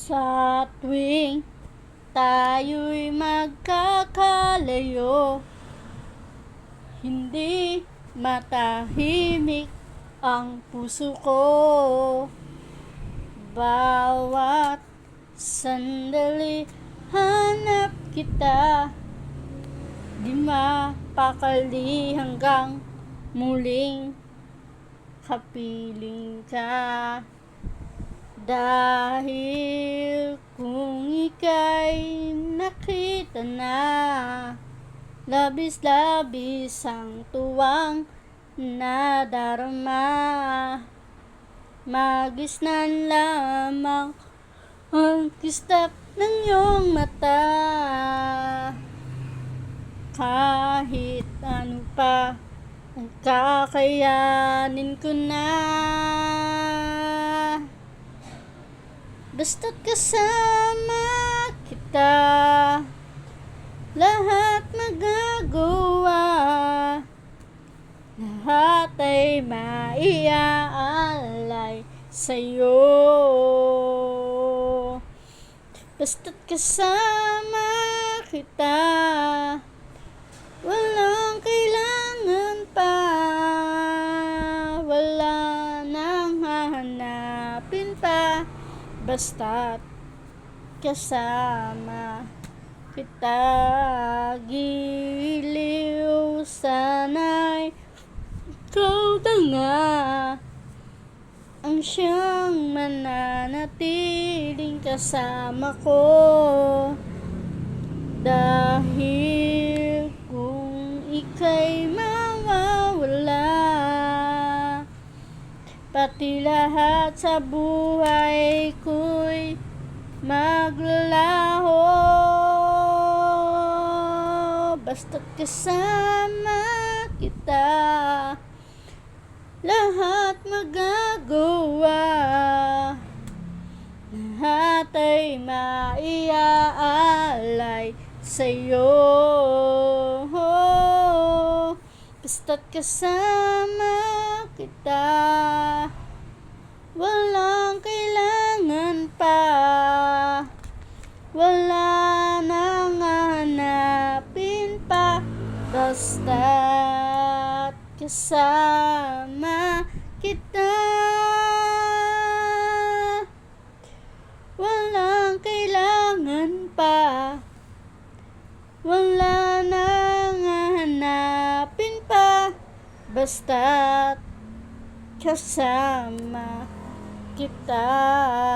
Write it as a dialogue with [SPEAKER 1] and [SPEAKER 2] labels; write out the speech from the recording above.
[SPEAKER 1] Sa tuwing tayo'y magkakalayo, hindi matahimik ang puso ko. Bawat sandali hanap kita, di mapakali hanggang muling kapiling ka. Dahil kung ika'y nakita na, labis-labis ang tuwang nadarama. Magisnan lamang ang kislap ng iyong mata. Kahit ano pa ang kakayanin ko na, basta't kasama kita, lahat magagawa, lahat ay maiaalay sa'yo. Basta't kasama kita, walang kailangan pa, wala nang hahanapin pa. Basta't kasama kita, giliw sana'y ikaw na nga ang siyang mananatiling kasama ko. Dahil kung ika'y mawawala, pati lahat sa buhay ko'y maglalaho. Basta't kasama kita, lahat magagawa, lahat ay maiaalay sa'yo. Basta't kasama kita, walang kailangan pa, wala nang hahanapin pa. Basta't kasama kita, walang kailangan pa, wala nang hahanapin pa. Basta't kasama kita.